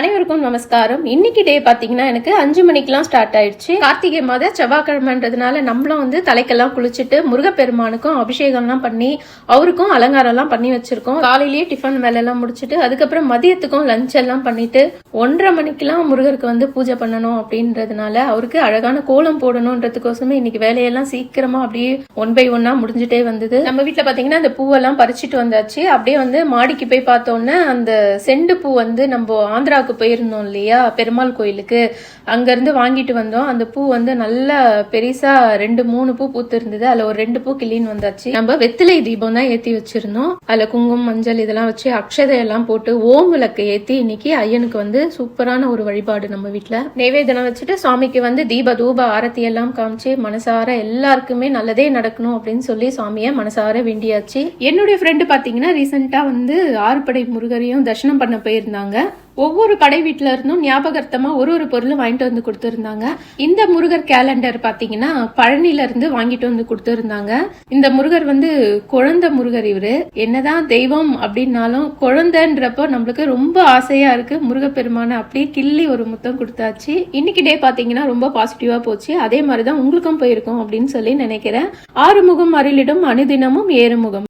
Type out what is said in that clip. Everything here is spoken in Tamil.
அனைவருக்கும் நமஸ்காரம். இன்னைக்கு டே பாத்தீங்கன்னா எனக்கு 5 மணிக்கெல்லாம் ஸ்டார்ட் ஆயிடுச்சு. கார்த்திகை மாத செவ்வாய்க்கிழமைன்றதுனால நம்மளும் தலைக்கெல்லாம் குளிச்சுட்டு முருகப்பெருமானுக்கும் அபிஷேகம்லாம் பண்ணி அவருக்கும் அலங்காரம் எல்லாம் பண்ணி வச்சிருக்கோம். காலையிலேயே டிஃபன் வேலை எல்லாம் முடிச்சுட்டு அதுக்கப்புறம் மதியத்துக்கும் லஞ்ச் எல்லாம் பண்ணிட்டு 1:30 மணிக்கெல்லாம் முருகருக்கு பூஜை பண்ணணும் அப்படின்றதுனால அவருக்கு அழகான கோலம் போடணும்ன்றதுக்கோசமே இன்னைக்கு வேலையெல்லாம் சீக்கிரமா அப்படியே 1 by 1 முடிஞ்சுட்டே வந்தது. நம்ம வீட்டுல பாத்தீங்கன்னா அந்த பூவெல்லாம் பறிச்சுட்டு வந்தாச்சு. அப்படியே மாடிக்கு போய் பார்த்தோன்னே அந்த செண்டு பூ நம்ம ஆந்திராவுக்கு போயிருந்தோம் இல்லையா, பெருமாள் கோயிலுக்கு, அங்க இருந்து வாங்கிட்டு வந்தோம். அந்த பூ நல்லா பெருசா 2-3 பூ பூத்து இருந்தது. அதுல ஒரு 2 பூ கிள்ளின்னு வந்தாச்சு. நம்ம வெத்திலை தீபம் தான் ஏத்தி வச்சிருந்தோம். அதுல குங்குமம் மஞ்சள் இதெல்லாம் வச்சு அக்ஷதையெல்லாம் போட்டு ஓம் விளக்கு ஏத்தி இன்னைக்கு ஐயனுக்கு சூப்பரான ஒரு வழிபாடு. நம்ம வீட்டுல நைவேத்தியம் வச்சுட்டு சுவாமிக்கு தீப தூப ஆரத்தி எல்லாம் காமிச்சு மனசார எல்லாருக்குமே நல்லதே நடக்கணும் அப்படின்னு சொல்லி சுவாமிய மனசார வேண்டியாச்சு. என்னுடைய ஃப்ரெண்டு பாத்தீங்கன்னா ரீசெண்டா ஆறுபடை முருகரையும் தரிசனம் பண்ண போயிருந்தாங்க. ஒவ்வொரு கடை வீட்டுல இருந்தும் ஞாபகார்த்தமா ஒரு பொருளும் வாங்கிட்டு வந்து கொடுத்துருந்தாங்க. இந்த முருகர் கேலண்டர் பாத்தீங்கன்னா பழனில இருந்து வாங்கிட்டு வந்து கொடுத்துருந்தாங்க. இந்த முருகர் குழந்தை முருகர். இவரு என்னதான் தெய்வம் அப்படின்னாலும் குழந்தைன்றப்போ நம்மளுக்கு ரொம்ப ஆசையா இருக்கு. முருகப்பெருமான அப்படியே கிள்ளி ஒரு முத்தம் கொடுத்தாச்சு. இன்னைக்கு டே பாத்தீங்கன்னா ரொம்ப பாசிட்டிவா போச்சு. அதே மாதிரிதான் உங்களுக்கும் போயிருக்கும் அப்படின்னு சொல்லி நினைக்கிறேன். ஆறுமுகம் அருளிடும் அனுதினமும் ஏறுமுகம்.